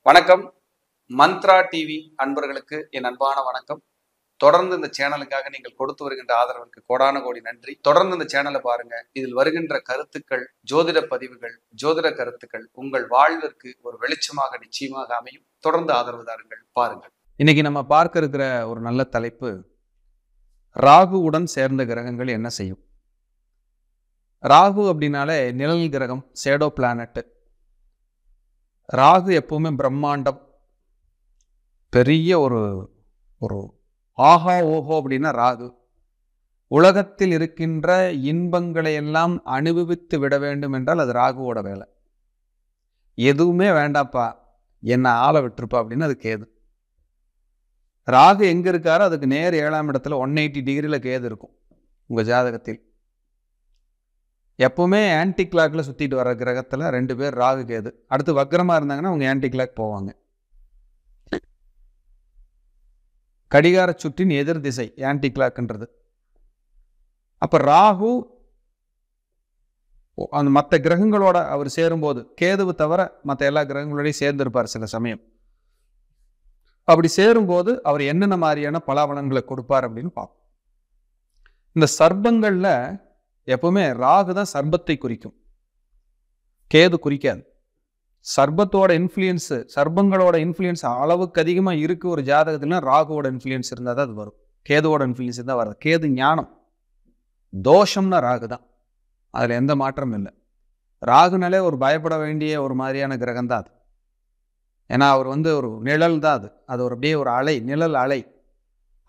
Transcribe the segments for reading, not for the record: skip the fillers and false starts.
வணக்கம். மந்த்ரா டிவி அன்பர்களுக்கு என் அன்பான வணக்கம். தொடர்ந்து இந்த சேனலுக்காக நீங்கள் கொடுத்து வருகின்ற ஆதரவுக்கு கோடான கோடி நன்றி. தொடர்ந்து இந்த சேனலை பாருங்க. இதில் வருகின்ற கருத்துக்கள், ஜோதிட பதிவுகள், ஜோதிட கருத்துக்கள் உங்கள் வாழ்விற்கு ஒரு வெளிச்சமாக நிச்சயமாக அமையும். தொடர்ந்து ஆதரவு தாருங்கள், பாருங்கள். இன்னைக்கு நம்ம பார்க்க இருக்கிற ஒரு நல்ல தலைப்பு, ராகுவுடன் சேர்ந்த கிரகங்கள் என்ன செய்யும். ராகு அப்படின்னாலே நிழல் கிரகம், ஷேடோ பிளானட். ராகு எப்பவுமே பிரம்மாண்டம், பெரிய ஒரு ஒரு ஆஹா ஓஹோ அப்படின்னா ராகு. உலகத்தில் இருக்கின்ற இன்பங்களை எல்லாம் அனுபவித்து விட வேண்டும் என்றால் அது ராகுவோட வேலை. எதுவுமே வேண்டாப்பா, என்ன ஆளை விட்டுருப்பா அப்படின்னு அது கேது. ராகு எங்க இருக்காரோ அதுக்கு நேர் 7ஆம் இடத்துல 180 டிகிரியில் கேது இருக்கும் உங்க ஜாதகத்தில். எப்பவுமே ஆன்டி கிளாக்ல சுத்திட்டு வர கிரகத்துல 2 பேர் ராகு கேது. அடுத்து வக்ரமா இருந்தாங்கன்னா அவங்க ஆன்டி கிளாக் போவாங்க. கடிகார சுற்றின் எதிர் திசை ஆன்டி கிளாக்ன்றது. அப்ப ராகு அந்த மற்ற கிரகங்களோட அவர் சேரும்போது, கேதுவை தவிர மற்ற எல்லா கிரகங்களோடையும் சேர்ந்திருப்பார் சில சமயம். அப்படி சேரும்போது அவர் என்னென்ன மாதிரியான பலாபலன்களை கொடுப்பார் அப்படின்னு பார்ப்போம். இந்த சர்ப்பங்கள்ல எப்பவுமே ராகு தான் சர்ப்பத்தை குறிக்கும், கேது குறிக்காது. சர்ப்பத்தோட இன்ஃப்ளூயன்ஸ், சர்ப்பங்களோட இன்ஃப்ளூயன்ஸ் அளவுக்கு அதிகமாக இருக்கு ஒரு ஜாதகத்துல. ராகுவோட இன்ஃப்ளூயன்ஸ் இருந்தால் தான் அது வரும், கேதுவோட இன்ஃப்ளூயன்ஸ் இருந்தால் வராது. கேது ஞானம், தோஷம்னா ராகு தான், அதில் எந்த மாற்றமும் இல்லை. ராகுனாலே ஒரு பயப்பட வேண்டிய ஒரு மாதிரியான கிரகம் தான் அது. ஏன்னா அவர் ஒரு நிழல் தான் அது. அது ஒரு அப்படியே ஒரு அலை, நிழல் அலை.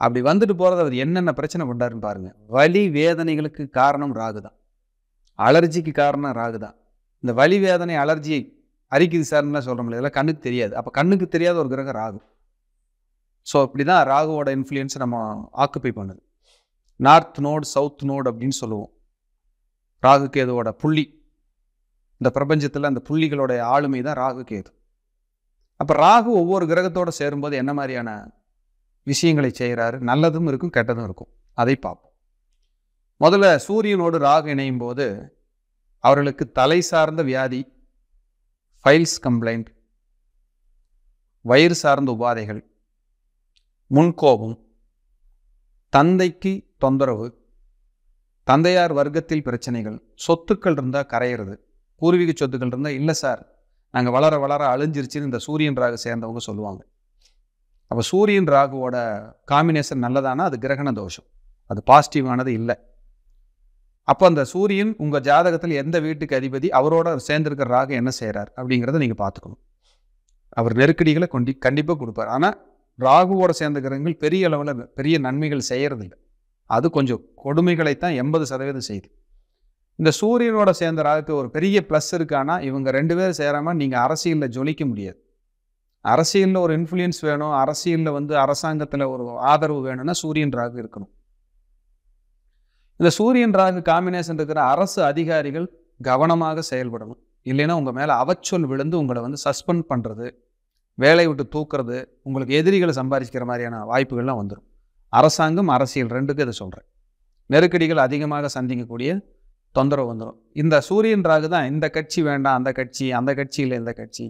அப்படி வந்துட்டு போகிறது அவர் என்னென்ன பிரச்சனை பண்ணுறாருன்னு பாருங்க. வலி வேதனைகளுக்கு காரணம் ராகு தான், அலர்ஜிக்கு காரணம் ராகு தான். இந்த வலி வேதனை அலர்ஜி அரிக்குது சார்லாம் சொல்ல முடியாது, இதெல்லாம் கண்ணுக்கு தெரியாது. அப்போ கண்ணுக்கு தெரியாத ஒரு கிரகம் ராகு. ஸோ இப்படி தான் ராகுவோட இன்ஃப்ளூயன்ஸ் நம்ம ஆக்குப்பை பண்ணுது. நார்த் நோடு, சவுத் நோடு அப்படின்னு சொல்லுவோம். ராகு கேதுவோட புள்ளி, இந்த பிரபஞ்சத்தில் அந்த புள்ளிகளோட ஆளுமை தான் ராகு கேது. அப்போ ராகு ஒவ்வொரு கிரகத்தோடு சேரும்போது என்ன மாதிரியான விஷயங்களை செய்கிறாரு, நல்லதும் இருக்கும் கெட்டதும் இருக்கும், அதை பார்ப்போம். முதல்ல சூரியனோடு ராகு இணையும் போது அவர்களுக்கு தலை சார்ந்த வியாதி, ஃபைல்ஸ் கம்ப்ளைண்ட், வயிறு சார்ந்த உபாதைகள், முன்கோபம், தந்தைக்கு தொந்தரவு, தந்தையார் வர்க்கத்தில் பிரச்சனைகள், சொத்துக்கள் இருந்தால் கரையிறது, பூர்வீக சொத்துக்கள் இருந்தால் இல்லை சார் நாங்கள் வளர வளர அழிஞ்சிருச்சுன்னு இந்த சூரியன் ராகு சேர்ந்தவங்க சொல்லுவாங்க. அப்போ சூரியன் ராகுவோட காம்பினேஷன் நல்லதானா அது கிரகண தோஷம், அது பாசிட்டிவானது இல்லை. அப்போ அந்த சூரியன் உங்கள் ஜாதகத்தில் எந்த வீட்டுக்கு அதிபதி, அவரோட சேர்ந்திருக்கிற ராகு என்ன செய்கிறார் அப்படிங்கிறத நீங்கள் பார்த்துக்கணும். அவர் நெருக்கடிகளை கண்டிப்பாக கொடுப்பார். ஆனால் ராகுவோட சேர்ந்த கிரகங்கள் பெரிய அளவில் பெரிய நன்மைகள் செய்கிறதில்லை, அது கொஞ்சம் கொடுமைகளைத்தான் 80% செய்யுது. இந்த சூரியனோட சேர்ந்த ராகுக்கு ஒரு பெரிய ப்ளஸ் இருக்கானா, இவங்க 2 பேரும் சேராமல் நீங்கள் அரசியலில் ஜொலிக்க முடியாது. அரசியலில் ஒரு இன்ஃப்ளூயன்ஸ் வேணும், அரசியலில் அரசாங்கத்தில் ஒரு ஆதரவு வேணும்னா சூரியன் ராகு இருக்கணும். இந்த சூரியன் ராகு காம்பினேஷன் இருக்கிற அரசு அதிகாரிகள் கவனமாக செயல்படணும். இல்லைன்னா உங்கள் மேலே அவச்சொல் விழுந்து உங்களை சஸ்பெண்ட் பண்ணுறது, வேலையை விட்டு தூக்குறது, உங்களுக்கு எதிரிகளை சம்பாதிக்கிற மாதிரியான வாய்ப்புகள்லாம் வந்துடும். அரசாங்கம் அரசியல் ரெண்டுக்கும் இதை சொல்கிறேன். நெருக்கடிகள் அதிகமாக சந்திக்கக்கூடிய தொந்தரவு வந்துடும். இந்த சூரியன் ராகு தான் இந்த கட்சி வேண்டாம் அந்த கட்சி, அந்த கட்சியில் இந்த கட்சி,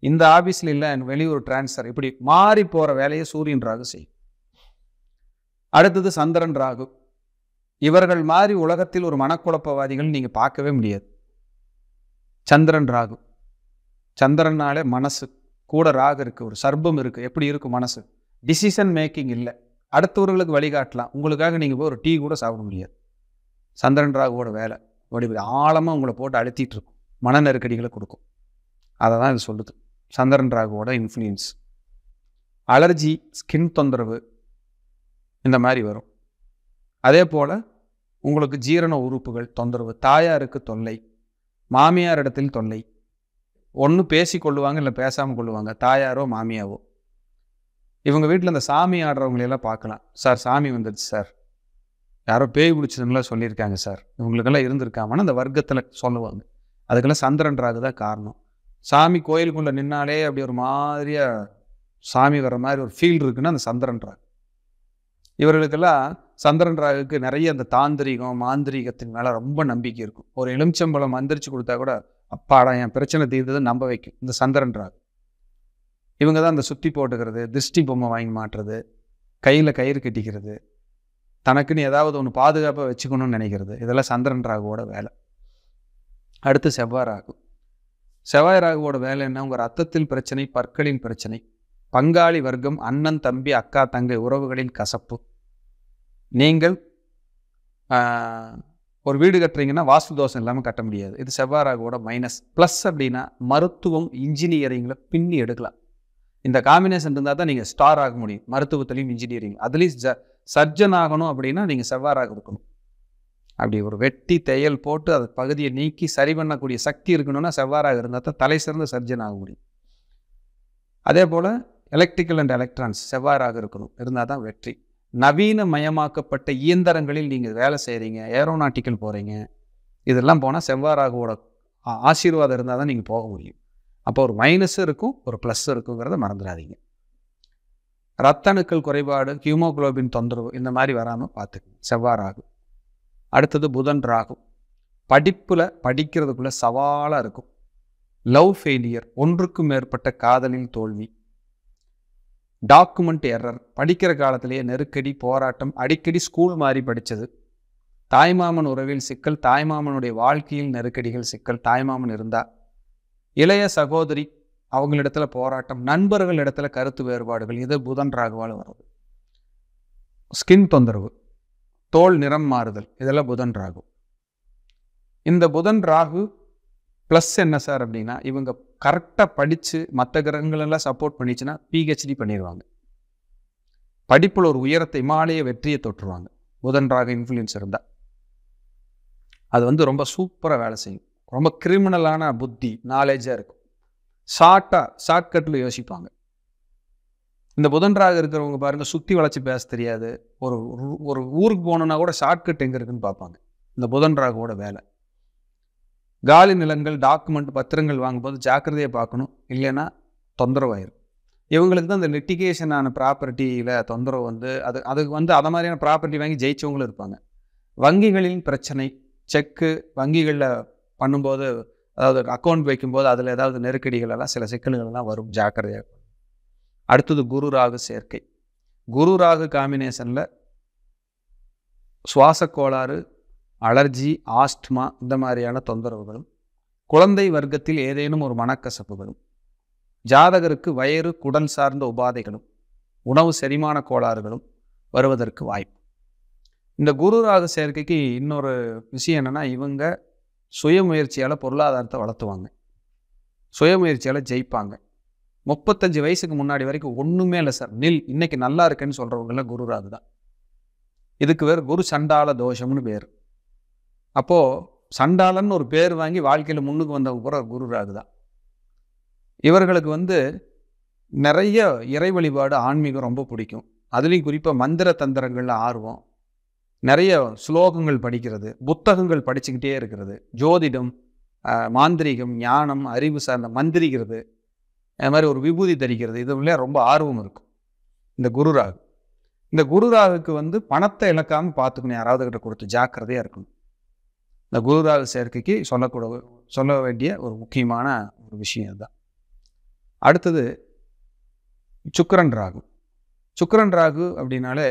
இந்த ஆபீஸ்ல இல்லை வெளியூர் டிரான்ஸ்ஃபர், இப்படி மாறி போற வேலையை சூரியன் ராகு செய்யும். அடுத்தது சந்திரன் ராகு. இவர்கள் மாறி உலகத்தில் ஒரு மனக்குழப்பவாதிகள் நீங்க பார்க்கவே முடியாது. சந்திரன் ராகு, சந்திரனாலே மனசு கூட ராகு இருக்கு, ஒரு சர்ப்பம் இருக்கு. எப்படி இருக்கும் மனசு? டிசிஷன் மேக்கிங் இல்லை, அடுத்தவர்களுக்கு வழிகாட்டலாம், உங்களுக்காக நீங்க போய் ஒரு டீ கூட சாப்பிட முடியாது. சந்திரன் ராகுவோட வேலை அப்படி ஆழமா உங்களை போட்டு அழுத்திட்டு இருக்கும், மன நெருக்கடிகளை கொடுக்கும். அதை தான் இது சொல்லுது, சந்திரன் ராகுவோட இன்ஃப்ளூயன்ஸ். அலர்ஜி, ஸ்கின் தொந்தரவு இந்த மாதிரி வரும். அதே போல் உங்களுக்கு ஜீரண உறுப்புகள் தொந்தரவு, தாயாருக்கு தொல்லை, மாமியார் இடத்தில் தொல்லை. ஒன்று பேசி கொள்ளுவாங்க, இல்லை பேசாமல் கொள்ளுவாங்க, தாயாரோ மாமியாவோ. இவங்க வீட்டில் இந்த சாமி ஆடுறவங்களையெல்லாம் பார்க்கலாம். சார் சாமி வந்துடுச்சு சார், யாரோ பேய் பிடிச்சதுங்களா சொல்லியிருக்காங்க சார், இவங்களுக்கெல்லாம் இருந்திருக்காமன்னு அந்த வர்க்கத்தில் சொல்லுவாங்க. அதுக்கெல்லாம் சந்திரன் ராகு தான் காரணம். சாமி கோயிலுக்குள்ளே நின்னாலே அப்படி ஒரு மாதிரியா சாமி வர்ற மாதிரி ஒரு ஃபீல் இருக்குன்னா அந்த சந்திரன் ராகு. இவர்களுக்கெல்லாம் சந்திரன் ராகுக்கு நிறைய அந்த தாந்திரிகம், மாந்திரிகத்தின் மேலே ரொம்ப நம்பிக்கை இருக்கும். ஒரு எலுமிச்சம்பழம் மந்திரிச்சு கொடுத்தா கூட அப்பாடா என் பிரச்சனை தீர்ந்தது நம்ப வைக்கும் இந்த சந்திரன் ராகு. இவங்க தான் அந்த சுத்தி போட்டுக்கிறது, திருஷ்டி பொம்மை வாங்கி மாட்டுறது, கையில் கயிறு கட்டிக்கிறது, தனக்குன்னு ஏதாவது ஒன்று பாதுகாப்பாக வச்சுக்கணும்னு நினைக்கிறது. இதெல்லாம் சந்திரன் ராகுவோட வேலை. அடுத்து செவ்வாய் ராகு. செவ்வாய் ராகுவோட வேலை என்ன? உங்கள் ரத்தத்தில் பிரச்சனை, பற்களின் பிரச்சனை, பங்காளி வர்க்கம், அண்ணன் தம்பி அக்கா தங்கை உறவுகளின் கசப்பு. நீங்கள் ஒரு வீடு கட்டுறீங்கன்னா வாஸ்து தோஷம் இல்லாமல் கட்ட முடியாது. இது செவ்வாய் ராகுவோட மைனஸ். ப்ளஸ் அப்படின்னா மருத்துவம், இன்ஜினியரிங்கில் பின்னி எடுக்கலாம். இந்த காம்பினேஷன் இருந்தால் தான் நீங்கள் ஸ்டார் ஆக முடியும். மருத்துவத்திலையும் இன்ஜினியரிங், அதுலேயும் சர்ஜன் ஆகணும் அப்படின்னா நீங்கள் செவ்வாய் ராகு இருக்கணும். அப்படி ஒரு வெட்டி தையல் போட்டு அதை பகுதியை நீக்கி சரி பண்ணக்கூடிய சக்தி இருக்கணும்னா செவ்வாய் ராகு இருந்தால் தான் தலை சிறந்த சர்ஜன் ஆக முடியும். அதே போல் எலக்ட்ரிக்கல் அண்ட் எலக்ட்ரானிக்ஸ் செவ்வாய் ராகு இருக்கணும், இருந்தால் தான் வெற்றி. நவீன மயமாக்கப்பட்ட இயந்திரங்களில் நீங்கள் வேலை செய்கிறீங்க, ஏரோநாட்டிக்கல் போகிறீங்க, இதெல்லாம் போனால் செவ்வாய் ராகுவோட ஆசீர்வாதம் இருந்தால் தான் நீங்கள் போக முடியும். அப்போ ஒரு மைனஸும் இருக்கும், ஒரு ப்ளஸ் இருக்குங்கிறத மறந்துடாதீங்க. ரத்த அணுக்கள் குறைபாடு, ஹியூமோகுளோபின் தொந்தரவு இந்த மாதிரி வராமல் பார்த்துக்கணும். செவ்வாய் ராகு. அடுத்தது புதன் ராகு. படிக்கிறதுக்குள்ள சவாலாக இருக்கும். லவ் ஃபெயிலியர், ஒன்றுக்கும் மேற்பட்ட காதலில் தோல்வி, டாக்குமெண்ட் எரர், படிக்கிற காலத்திலேயே நெருக்கடி, போராட்டம், அடிக்கடி ஸ்கூல் மாறி படித்தது, தாய்மாமன் உறவில் சிக்கல், தாய்மாமனுடைய வாழ்க்கையில் நெருக்கடிகள் சிக்கல், தாய்மாமன் இருந்தால், இளைய சகோதரி அவங்களிடத்துல போராட்டம், நண்பர்கள் இடத்துல கருத்து வேறுபாடுகள், இது புதன் ராகுவால் வருது. ஸ்கின் தொந்தரவு, தோல் நிறம் மாறுதல், இதெல்லாம் புதன் ராகு. இந்த புதன் ராகு ப்ளஸ் என்ன சார் அப்படின்னா, இவங்க கரெக்டாக படித்து மற்ற கிரகங்களெல்லாம் சப்போர்ட் பண்ணிச்சுன்னா பிஹெச்டி பண்ணிடுவாங்க. படிப்பில் ஒரு உயரத்தை, இமாலய வெற்றியை தொற்றுவாங்க. புதன் ராகு இன்ஃப்ளூயன்ஸ் இருந்தால் அது ரொம்ப சூப்பராக வேலை செய்யும். ரொம்ப கிரிமினலான புத்தி, நாலேஜாக இருக்கும். ஷார்ட்கட்டில் யோசிப்பாங்க. இந்த புதன் ராகு இருக்கிறவங்க பாருங்கள், சுற்றி வளைச்சி பேச தெரியாது. ஒரு ஊருக்கு போகணுன்னா கூட ஷார்ட்கட் எங்கே இருக்குன்னு பார்ப்பாங்க. இந்த புதன் ராகுவோட வேலை. காலி நிலங்கள், டாக்குமெண்ட், பத்திரங்கள் வாங்கும்போது ஜாக்கிரதையை பார்க்கணும், இல்லைன்னா தொந்தரவாயிரும். இவங்களுக்கு தான் இந்த லிட்டிகேஷனான ப்ராப்பர்ட்டியில் தொந்தரவு அதுக்கு அதை மாதிரியான ப்ராப்பர்ட்டி வாங்கி ஜெயிச்சவங்களும் இருப்பாங்க. வங்கிகளின் பிரச்சனை, செக்கு வங்கிகளில் பண்ணும்போது, அதாவது அக்கௌண்ட் வைக்கும்போது அதில் ஏதாவது நெருக்கடிகள் எல்லாம், சில சிக்கல்கள் எல்லாம் வரும், ஜாக்கிரதையாக. அடுத்தது குரு ராகு சேர்க்கை. குரு ராகு காம்பினேஷனில் சுவாச கோளாறு, அலர்ஜி, ஆஸ்ட்மா இந்த மாதிரியான தொந்தரவுகளும், குழந்தை வர்க்கத்தில் ஏதேனும் ஒரு மனக்கசப்புகளும், ஜாதகருக்கு வயிறு குடல் சார்ந்த உபாதைகளும், உணவு செரிமான கோளாறுகளும் வருவதற்கு வாய்ப்பு. இந்த குரு ராகு சேர்க்கைக்கு இன்னொரு விஷயம் என்னென்னா, இவங்க சுயமுயற்சியால் பொருளாதாரத்தை வளர்த்துவாங்க, சுயமுயற்சியால் ஜெயிப்பாங்க. 35 வயசுக்கு முன்னாடி வரைக்கும் ஒன்றுமே இல்லை சார், இன்னைக்கு நல்லா இருக்குன்னு சொல்கிறவங்களாம் குரு ராகு தான். இதுக்கு வேறு குரு சண்டால தோஷம்னு பேர். அப்போது சண்டாளன்னு ஒரு பேர் வாங்கி வாழ்க்கையில் முன்னுக்கு வந்தவங்க கூட குரு ராகு தான். இவர்களுக்கு நிறைய இறை வழிபாடு, ஆன்மீகம் ரொம்ப பிடிக்கும். அதுலேயும் குறிப்பாக மந்திர தந்திரங்களில் ஆர்வம், நிறைய ஸ்லோகங்கள் படிக்கிறது, புத்தகங்கள் படிச்சுக்கிட்டே இருக்கிறது, ஜோதிடம், மாந்திரிகம், ஞானம், அறிவு சார்ந்த மந்திரிக்கிறது, அது மாதிரி ஒரு விபூதி தரிக்கிறது, இதுல ரொம்ப ஆர்வம் இருக்கும் இந்த குரு ராகு. இந்த குரு ராகுக்கு பணத்தை இழக்காமல் பார்த்துக்கணும், யாராவது கிட்ட கொடுத்து ஜாக்கிரதையாக இருக்கணும். இந்த குரு ராகு சேர்க்கைக்கு சொல்ல வேண்டிய ஒரு முக்கியமான ஒரு விஷயம் இதுதான். அடுத்தது சுக்கிரன் ராகு. சுக்கிரன் ராகு அப்படின்னாலே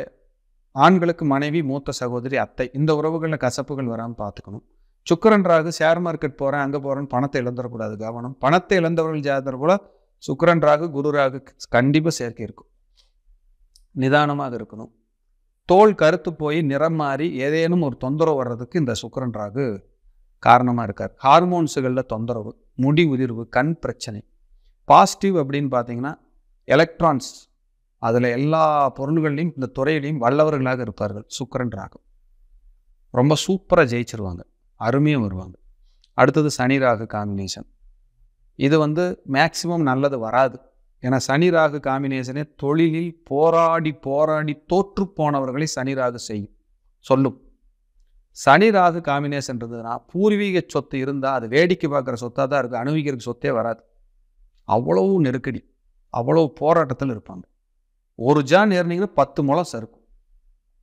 ஆண்களுக்கு மனைவி, மூத்த சகோதரி, அத்தை, இந்த உறவுகளில் கசப்புகள் வராமல் பார்த்துக்கணும். சுக்கிரன் ராகு ஷேர் மார்க்கெட் போகிறேன், அங்கே போகிறேன்னு பணத்தை இழந்துடக்கூடாது, கவனம். பணத்தை இழந்தவர்கள் ஜாதகர் போல சுக்கிரன் ராகு குரு ராகு கண்டிப்பாக சேர்க்கை இருக்கும். நிதானமாக இருக்கணும். தோல் கருத்து போய் நிறம் மாறி ஏதேனும் ஒரு தொந்தரவு வர்றதுக்கு இந்த சுக்கிரன் ராகு காரணமாக இருக்கார். ஹார்மோன்ஸுகளில் தொந்தரவு, முடி உதிர்வு, கண் பிரச்சனை. பாசிட்டிவ் அப்படின்னு பார்த்தீங்கன்னா எலக்ட்ரான்ஸ், அதில் எல்லா பொருள்கள்லையும் இந்த துறையிலையும் வல்லவர்களாக இருப்பார்கள் சுக்கிரன் ராகு. ரொம்ப சூப்பராக ஜெயிச்சிருவாங்க, அருமையாக வருவாங்க. அடுத்தது சனி ராகு காம்பினேஷன். இது மேக்சிமம் நல்லது வராது. ஏன்னா சனி ராகு காம்பினேஷனே தொழிலில் போராடி போராடி தோற்று போனவர்களை சனி ராகு சொல்லும். சனி ராகு காம்பினேஷன் இருந்ததுன்னா பூர்வீக சொத்து இருந்தால் அது வேடிக்கை பார்க்குற சொத்தாக தான் இருக்குது, அனுபவிக்கிறதுக்கு சொத்தே வராது. அவ்வளவு நெருக்கடி, அவ்வளவு போராட்டத்தில் இருப்பாங்க. ஒரு ஜான் ஏறினீங்கன்னா 10 முழம் சறுக்கும்.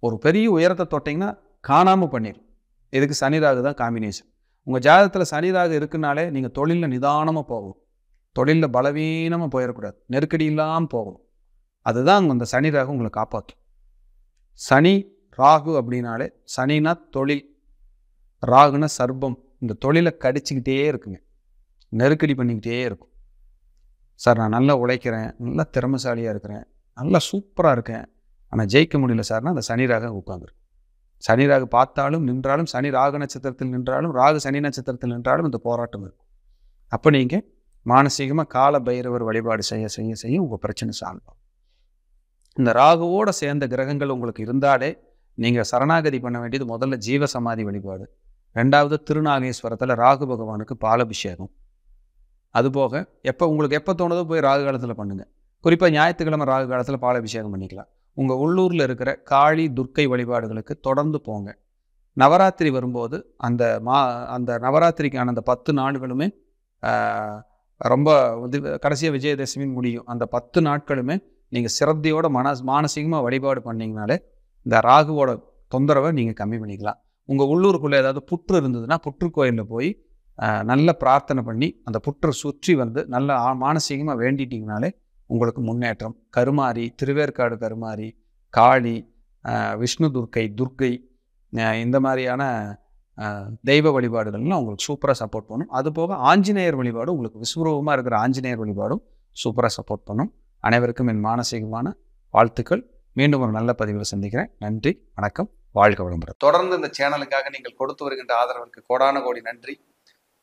ஒரு பெரிய உயரத்தை தொட்டிங்கன்னா காணாமல் பண்ணிடும். இதுக்கு சனி ராகு தான் காம்பினேஷன். உங்கள் ஜாதகத்தில் சனி ராகு இருக்குனாலே நீங்கள் தொழிலில் நிதானமாக போகும். தொழிலில் பலவீனமாக போயிடக்கூடாது, நெருக்கடி இல்லாமல் போகணும். அதுதான் அந்த சனி ராகு உங்களை காப்பாற்றும். சனி ராகு அப்படின்னாலே, சனினா தொழில், ராகுனா சர்ப்பம். இந்த தொழிலை கடிச்சிக்கிட்டே இருக்குங்க, நெருக்கடி பண்ணிக்கிட்டே இருக்கும். சார் நான் நல்லா உழைக்கிறேன், நல்லா திறமைசாலியாக இருக்கிறேன், நல்லா சூப்பராக இருக்கேன், ஆனால் ஜெயிக்க முடியல சார்னா அந்த சனி ராக உட்காந்துருக்கு. சனி ராகு பார்த்தாலும் நின்றாலும், சனி ராகு நட்சத்திரத்தில் நின்றாலும், ராகு சனி நட்சத்திரத்தில் நின்றாலும் இந்த போராட்டம் இருக்கும். அப்போ நீங்கள் மானசீகமாக கால பைரவர் வழிபாடு செய்ய செய்ய செய்ய உங்கள் பிரச்சனை சால்வ் ஆகும். இந்த ராகுவோடு சேர்ந்த கிரகங்கள் உங்களுக்கு இருந்தாலே நீங்கள் சரணாகதி பண்ண வேண்டியது முதல்ல ஜீவசமாதி வழிபாடு, ரெண்டாவது திருநாகேஸ்வரத்தில் ராகு பகவானுக்கு பாலபிஷேகம். அதுபோக உங்களுக்கு எப்போ தோணுதோ போய் ராகு காலத்தில் பண்ணுங்கள். குறிப்பாக ஞாயிற்றுக்கிழமை ராகு காலத்தில் பாலாபிஷேகம் பண்ணிக்கலாம். உங்கள் உள்ளூரில் இருக்கிற காளி துர்க்கை வழிபாடுகளுக்கு தொடர்ந்து போங்க. நவராத்திரி வரும்போது அந்த நவராத்திரிக்கான அந்த 10 நாட்களுமே ரொம்ப கடைசியாக விஜயதசமின்னு முடியும். அந்த 10 நாட்களுமே நீங்கள் சிரத்தையோட மானசீகமாக வழிபாடு பண்ணிங்கனாலே இந்த ராகுவோட தொந்தரவை நீங்கள் கம்மி பண்ணிக்கலாம். உங்கள் உள்ளூருக்குள்ளே ஏதாவது புற்று இருந்ததுன்னா புற்று கோயிலில் போய் நல்ல பிரார்த்தனை பண்ணி அந்த புற்றை சுற்றி வந்து நல்ல மானசீகமாக வேண்டிட்டிங்கனாலே உங்களுக்கு முன்னேற்றம். கருமாரி, திருவேற்காடு கருமாரி, காளி, விஷ்ணு துர்க்கை இந்த மாதிரியான தெய்வ வழிபாடுகள்லாம் உங்களுக்கு சூப்பராக சப்போர்ட் பண்ணும். அதுபோக ஆஞ்சநேயர் வழிபாடும், உங்களுக்கு விஸ்வரூபமாக இருக்கிற ஆஞ்சநேயர் வழிபாடும் சூப்பராக சப்போர்ட் பண்ணும். அனைவருக்கும் என் மானசீகமான வாழ்த்துக்கள். மீண்டும் ஒரு நல்ல பதிவில் சந்திக்கிறேன். நன்றி, வணக்கம், வாழ்க வளமுடன். தொடர்ந்து இந்த சேனலுக்காக நீங்கள் கொடுத்து வருகின்ற ஆதரவிற்கு கோடான கோடி நன்றி.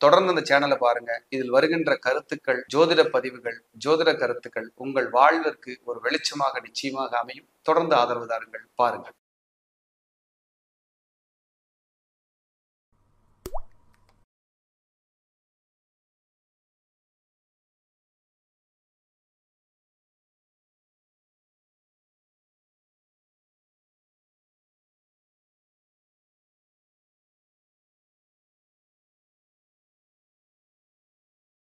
தொடர்ந்து இந்த சேனலை பாருங்க. இதில் வருகின்ற கருத்துக்கள், ஜோதிட பதிவுகள், ஜோதிட கருத்துக்கள் உங்கள் வாழ்விற்கு ஒரு வெளிச்சமாக நிச்சயமாக அமையும். தொடர்ந்து ஆதரவு தாருங்கள், பாருங்கள்.